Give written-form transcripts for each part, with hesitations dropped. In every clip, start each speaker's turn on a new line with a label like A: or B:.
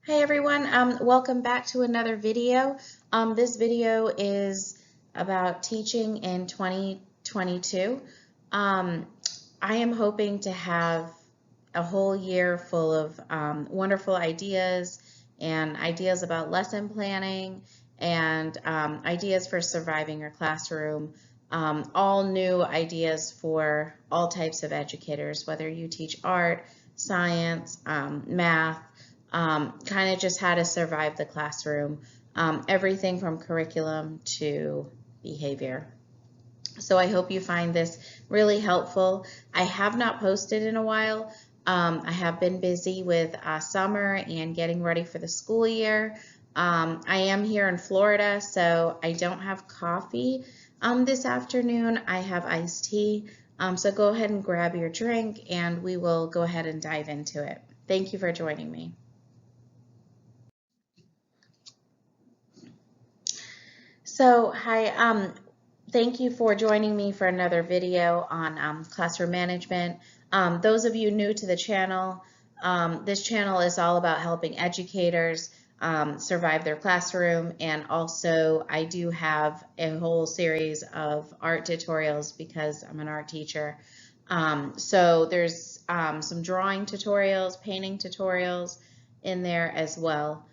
A: Hi everyone, welcome back to another video. This video is about teaching in 2022. I am hoping to have a whole year full of wonderful ideas and ideas about lesson planning and ideas for surviving your classroom. All new ideas for all types of educators, whether you teach art, science, math, kind of just how to survive the classroom, everything from curriculum to behavior. So I hope you find this really helpful. I have not posted in a while. I have been busy with summer and getting ready for the school year. I am here in Florida, so I don't have coffee this afternoon. I have iced tea. So go ahead and grab your drink and we will go ahead and dive into it. Thank you for joining me. So, hi, thank you for joining me for another video on classroom management. Those of you new to the channel, this channel is all about helping educators survive their classroom, and also I do have a whole series of art tutorials because I'm an art teacher. So there's some drawing tutorials, painting tutorials in there as well.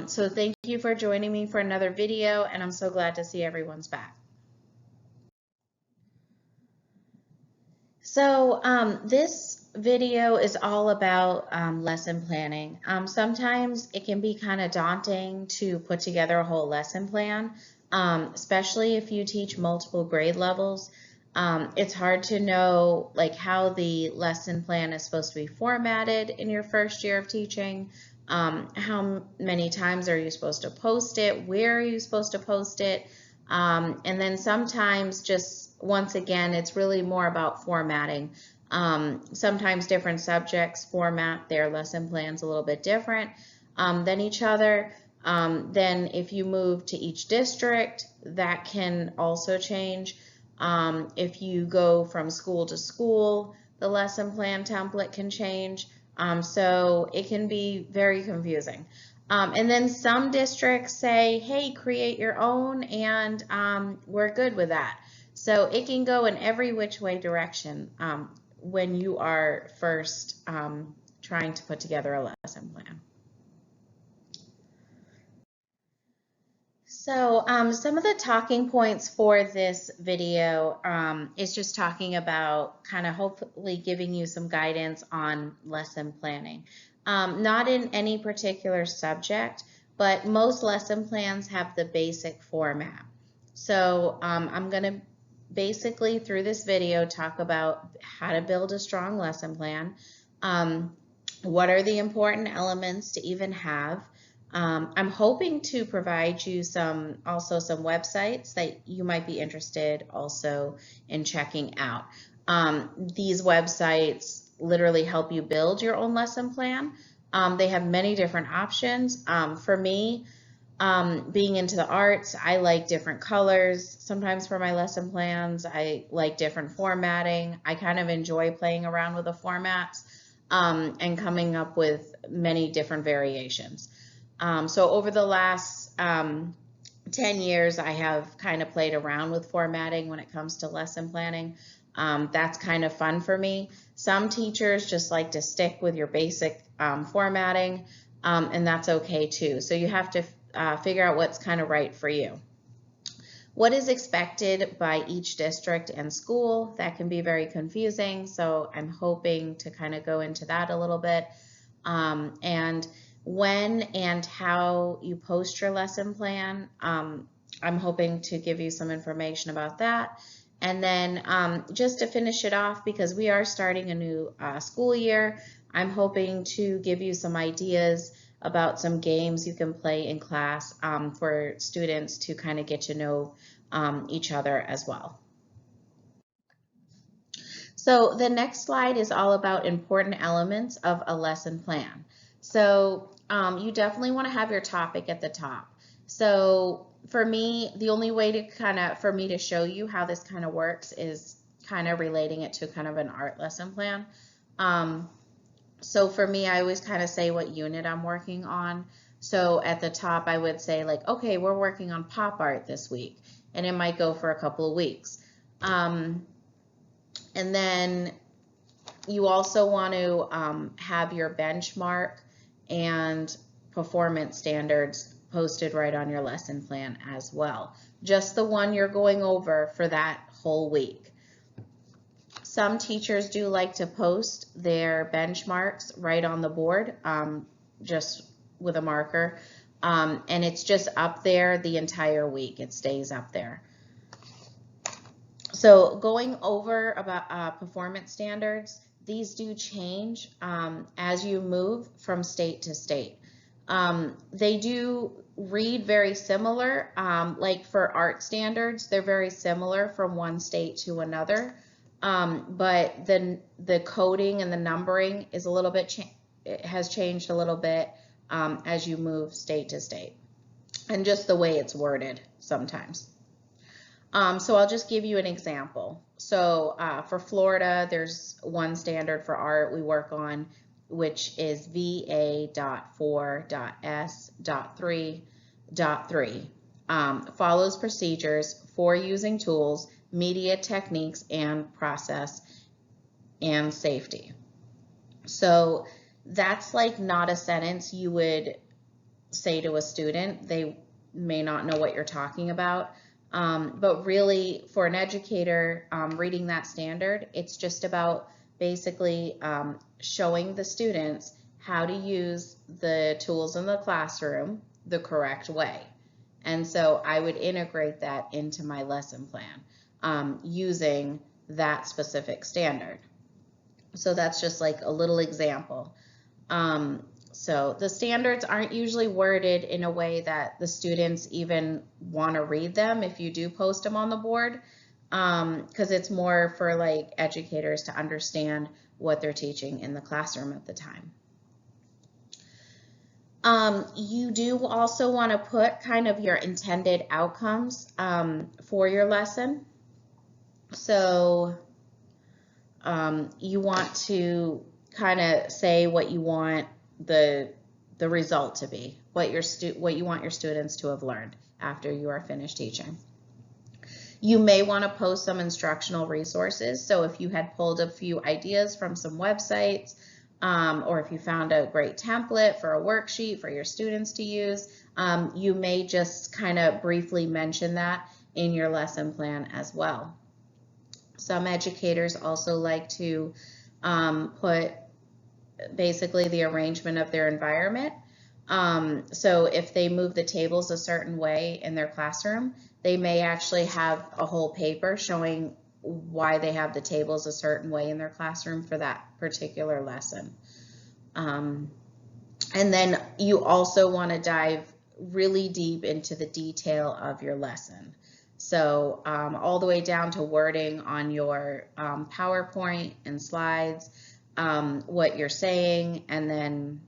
A: So thank you for joining me for another video, and I'm so glad to see everyone's back. So this video is all about lesson planning. Sometimes it can be kind of daunting to put together a whole lesson plan, especially if you teach multiple grade levels. It's hard to know like how the lesson plan is supposed to be formatted in your first year of teaching. How many times are you supposed to post it? Where are you supposed to post it? And then sometimes just once again, it's really more about formatting. Sometimes different subjects format their lesson plans a little bit different than each other. Then if you move to each district, that can also change. If you go from school to school, the lesson plan template can change. So it can be very confusing. And then some districts say, hey, create your own, and we're good with that. So it can go in every which way direction when you are first trying to put together a lesson plan. So some of the talking points for this video is just talking about kind of hopefully giving you some guidance on lesson planning. Not in any particular subject, but most lesson plans have the basic format. So I'm going to basically through this video talk about how to build a strong lesson plan, what are the important elements to even have. I'm hoping to provide you also some websites that you might be interested also in checking out. These websites literally help you build your own lesson plan. They have many different options. For me, being into the arts, I like different colors. Sometimes for my lesson plans, I like different formatting. I kind of enjoy playing around with the formats and coming up with many different variations. So over the last 10 years, I have kind of played around with formatting when it comes to lesson planning. That's kind of fun for me. Some teachers just like to stick with your basic formatting, and that's okay too. So you have to figure out what's kind of right for you. What is expected by each district and school? That can be very confusing, so I'm hoping to kind of go into that a little bit. And when and how you post your lesson plan, I'm hoping to give you some information about that. And then just to finish it off, because we are starting a new school year, I'm hoping to give you some ideas about some games you can play in class for students to kind of get to know each other as well. So the next slide is all about important elements of a lesson plan. So you definitely want to have your topic at the top. So for me, the only way to for me to show you how this kind of works is kind of relating it to kind of an art lesson plan. So for me, I always kind of say what unit I'm working on. So at the top, I would say like, okay, we're working on pop art this week, and it might go for a couple of weeks. And then you also want to have your benchmark and performance standards posted right on your lesson plan as well. Just the one you're going over for that whole week. Some teachers do like to post their benchmarks right on the board, just with a marker, and it's just up there the entire week. It stays up there. So going over about performance standards, these do change as you move from state to state. They do read very similar, like for art standards, they're very similar from one state to another, but then the coding and the numbering is a little bit, it has changed a little bit as you move state to state, and just the way it's worded sometimes. So I'll just give you an example. So for Florida, there's one standard for art we work on, which is VA.4.S.3.3. Follows procedures for using tools, media techniques, and process and safety. So that's like not a sentence you would say to a student. They may not know what you're talking about. But really, for an educator reading that standard, it's just about basically showing the students how to use the tools in the classroom the correct way. And so I would integrate that into my lesson plan using that specific standard. So that's just like a little example. So the standards aren't usually worded in a way that the students even want to read them if you do post them on the board, because it's more for like educators to understand what they're teaching in the classroom at the time. You do also want to put kind of your intended outcomes for your lesson. So you want to kind of say what you want the result to be, what you want your students to have learned after you are finished teaching. You may want to post some instructional resources. So if you had pulled a few ideas from some websites, or if you found a great template for a worksheet for your students to use, you may just kind of briefly mention that in your lesson plan as well. Some educators also like to put basically the arrangement of their environment. So if they move the tables a certain way in their classroom, they may actually have a whole paper showing why they have the tables a certain way in their classroom for that particular lesson. And then you also want to dive really deep into the detail of your lesson. So all the way down to wording on your PowerPoint and slides, what you're saying, and then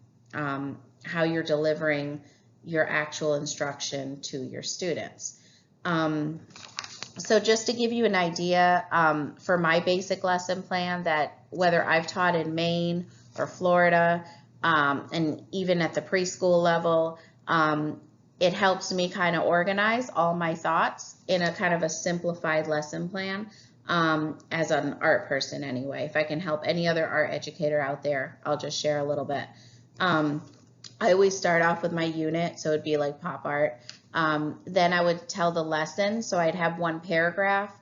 A: how you're delivering your actual instruction to your students. So just to give you an idea, for my basic lesson plan, that whether I've taught in Maine or Florida, and even at the preschool level, it helps me kind of organize all my thoughts in a kind of a simplified lesson plan. As an art person anyway. If I can help any other art educator out there, I'll just share a little bit. I always start off with my unit, so it'd be like pop art. Then I would tell the lesson, so I'd have one paragraph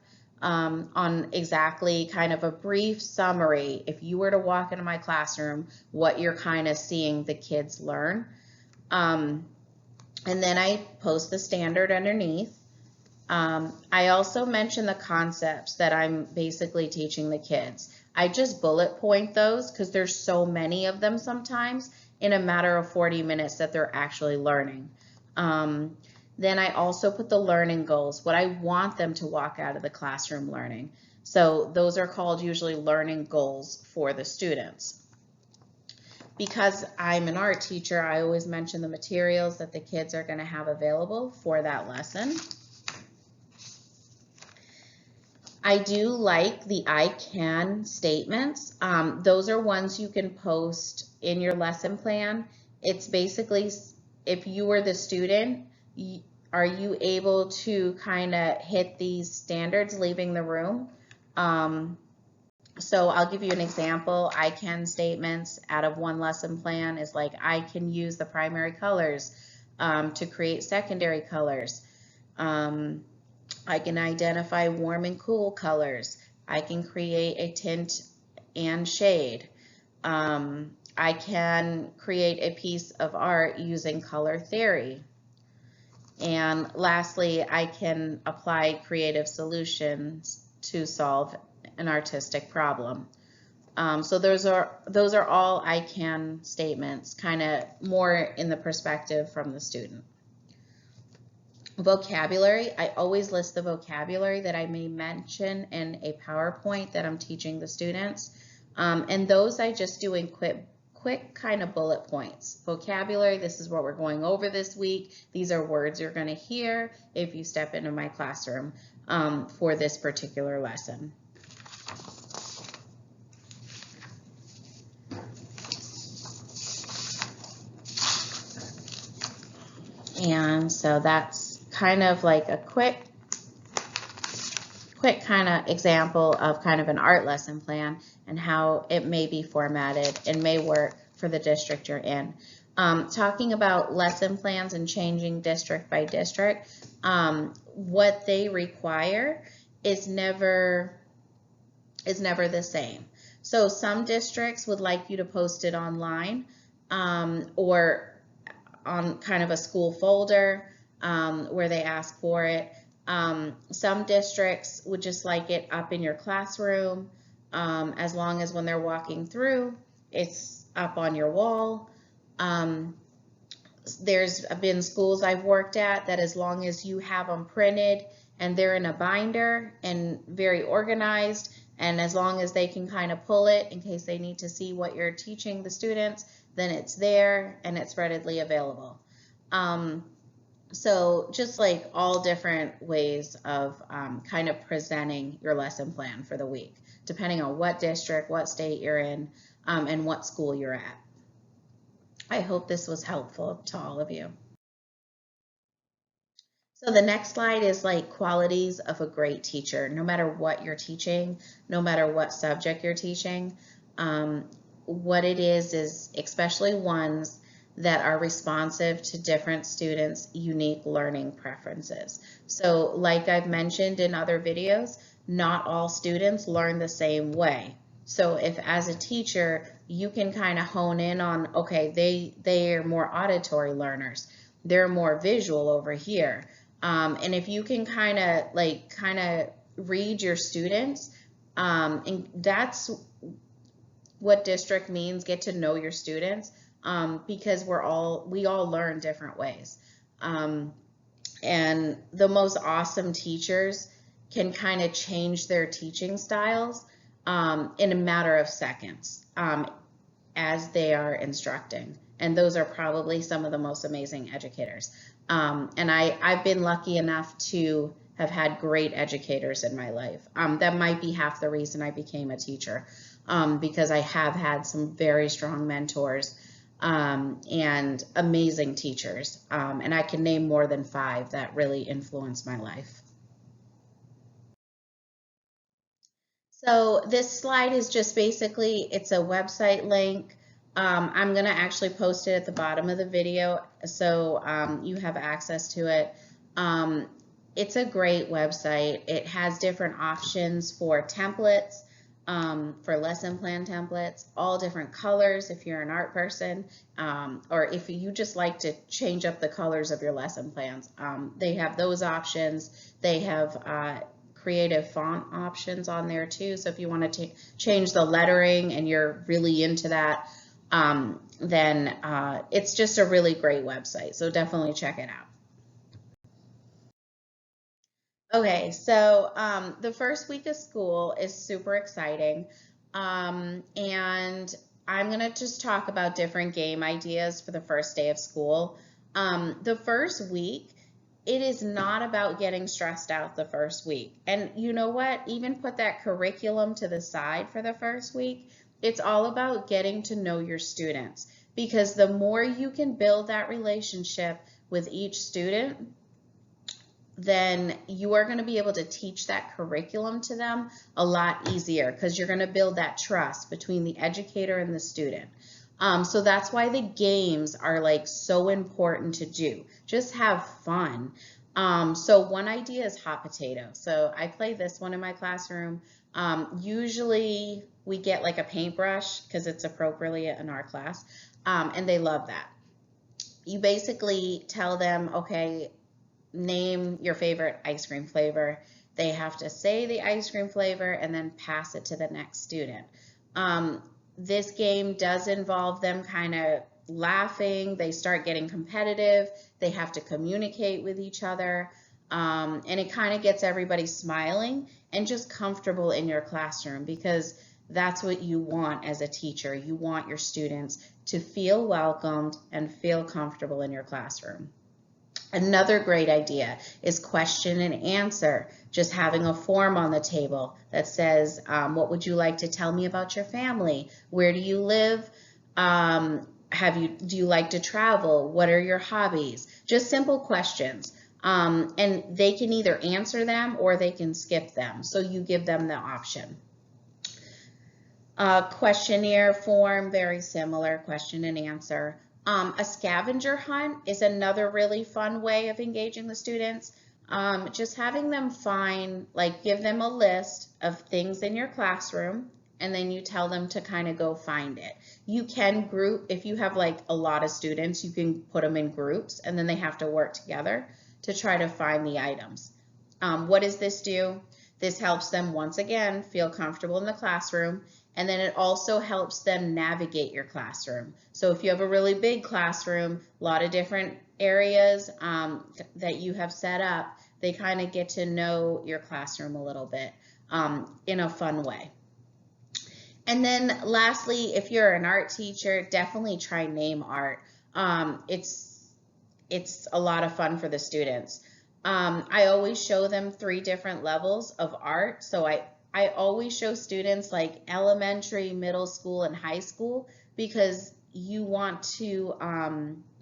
A: on exactly kind of a brief summary, if you were to walk into my classroom, what you're kind of seeing the kids learn. And then I post the standard underneath. I also mention the concepts that I'm basically teaching the kids. I just bullet point those because there's so many of them sometimes in a matter of 40 minutes that they're actually learning. Then I also put the learning goals, what I want them to walk out of the classroom learning. So those are called usually learning goals for the students. Because I'm an art teacher, I always mention the materials that the kids are going to have available for that lesson. I do like the I can statements. Those are ones you can post in your lesson plan. It's basically, if you were the student, are you able to kind of hit these standards leaving the room? So I'll give you an example. I can statements out of one lesson plan is like, I can use the primary colors to create secondary colors. I can identify warm and cool colors. I can create a tint and shade. I can create a piece of art using color theory. And lastly, I can apply creative solutions to solve an artistic problem. So those are all I can statements, kind of more in the perspective from the student. Vocabulary, I always list the vocabulary that I may mention in a PowerPoint that I'm teaching the students. And those I just do in quick kind of bullet points. Vocabulary, this is what we're going over this week. These are words you're going to hear if you step into my classroom for this particular lesson. And so that's kind of like a quick kind of example of kind of an art lesson plan and how it may be formatted and may work for the district you're in. Talking about lesson plans and changing district by district, what they require is never the same. So some districts would like you to post it online or on kind of a school folder where they ask for it. Some districts would just like it up in your classroom as long as when they're walking through, it's up on your wall. There's been schools I've worked at that as long as you have them printed and they're in a binder and very organized, and as long as they can kind of pull it in case they need to see what you're teaching the students, then it's there and it's readily available. So just like all different ways of kind of presenting your lesson plan for the week, depending on what district, what state you're in, and what school you're at. I hope this was helpful to all of you. So the next slide is like qualities of a great teacher. No matter what you're teaching, no matter what subject you're teaching, what it is especially ones that are responsive to different students' unique learning preferences. So like I've mentioned in other videos, not all students learn the same way. So if as a teacher, you can kind of hone in on, okay, they are more auditory learners. They're more visual over here. And if you can kind of read your students, and that's what district means, get to know your students, because we all learn different ways. And the most awesome teachers can kind of change their teaching styles in a matter of seconds as they are instructing. And those are probably some of the most amazing educators. And I've been lucky enough to have had great educators in my life. That might be half the reason I became a teacher, because I have had some very strong mentors and amazing teachers. And I can name more than 5 that really influenced my life. So this slide is just basically, it's a website link. I'm going to actually post it at the bottom of the video so you have access to it. It's a great website. It has different options for templates, for lesson plan templates, all different colors if you're an art person, or if you just like to change up the colors of your lesson plans. They have those options. They have creative font options on there too. So if you want to change the lettering and you're really into that, then it's just a really great website. So definitely check it out. Okay, so the first week of school is super exciting. And I'm going to just talk about different game ideas for the first day of school. The first week it is not about getting stressed out the first week. And you know what? Even put that curriculum to the side for the first week. It's all about getting to know your students, because the more you can build that relationship with each student, then you are going to be able to teach that curriculum to them a lot easier, because you're going to build that trust between the educator and the student. So that's why the games are like so important to do. Just have fun. So one idea is hot potato. So I play this one in my classroom. Usually we get like a paintbrush because it's appropriately in our class, and they love that. You basically tell them, okay, name your favorite ice cream flavor. They have to say the ice cream flavor and then pass it to the next student. This game does involve them kind of laughing. They start getting competitive. They have to communicate with each other. And it kind of gets everybody smiling and just comfortable in your classroom, because that's what you want as a teacher. You want your students to feel welcomed and feel comfortable in your classroom. Another great idea is question and answer. Just having a form on the table that says, what would you like to tell me about your family? Where do you live? Do you like to travel? What are your hobbies? Just simple questions. And they can either answer them or they can skip them. So you give them the option. Questionnaire form, very similar, question and answer. A scavenger hunt is another really fun way of engaging the students. Just having them give them a list of things in your classroom, and then you tell them to kind of go find it. You can group, if you have like a lot of students, you can put them in groups, and then they have to work together to try to find the items. What does this do? This helps them, once again, feel comfortable in the classroom. And then it also helps them navigate your classroom. So if you have a really big classroom, a lot of different areas that you have set up, they kind of get to know your classroom a little bit in a fun way. And then lastly, if you're an art teacher, definitely try name art. It's a lot of fun for the students. I always show them 3 different levels of art. So I always show students like elementary, middle school, and high school, because you want to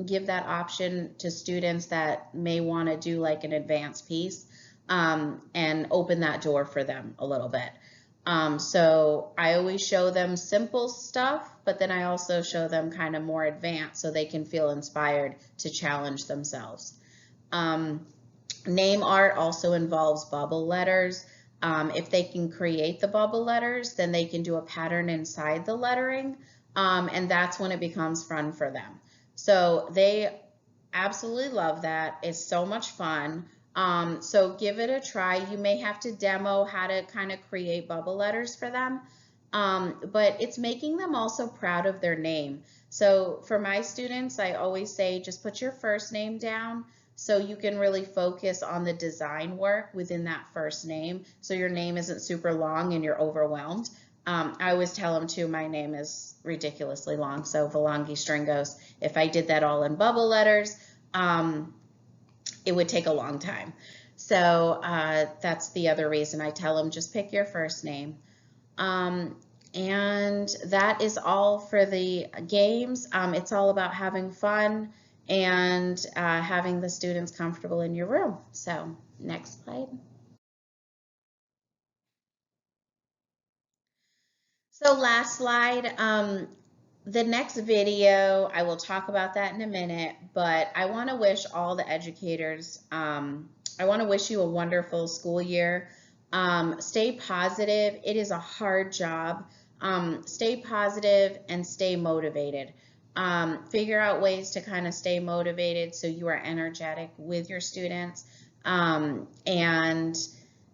A: give that option to students that may want to do like an advanced piece, and open that door for them a little bit. So I always show them simple stuff, but then I also show them kind of more advanced so they can feel inspired to challenge themselves. Name art also involves bubble letters. If they can create the bubble letters, then they can do a pattern inside the lettering, and that's when it becomes fun for them. So they absolutely love that. It's so much fun. So give it a try. You may have to demo how to kind of create bubble letters for them, but it's making them also proud of their name. So for my students, I always say just put your first name down, so you can really focus on the design work within that first name, so your name isn't super long and you're overwhelmed. I always tell them too, my name is ridiculously long, so Valangi Stringos. If I did that all in bubble letters, it would take a long time. So that's the other reason I tell them just pick your first name. And that is all for the games. It's all about having fun and having the students comfortable in your room. So next slide. So last slide, the next video, I will talk about that in a minute, but I want to wish all the educators, I want to wish you a wonderful school year. Stay positive. It is a hard job. Stay positive and stay motivated. Figure out ways to kind of stay motivated so you are energetic with your students. And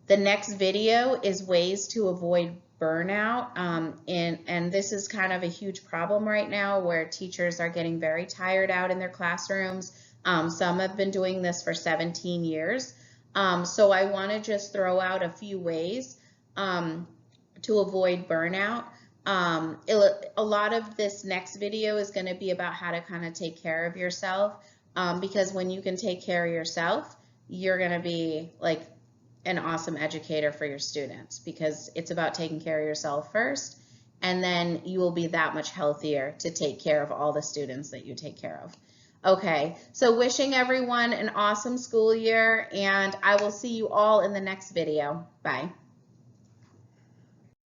A: the next video is ways to avoid burnout. And this is kind of a huge problem right now, where teachers are getting very tired out in their classrooms. Some have been doing this for 17 years. So I want to just throw out a few ways to avoid burnout. A lot of this next video is going to be about how to kind of take care of yourself, because when you can take care of yourself, you're going to be like an awesome educator for your students, because it's about taking care of yourself first, and then you will be that much healthier to take care of all the students that you take care of. Okay, so wishing everyone an awesome school year, and I will see you all in the next video. Bye.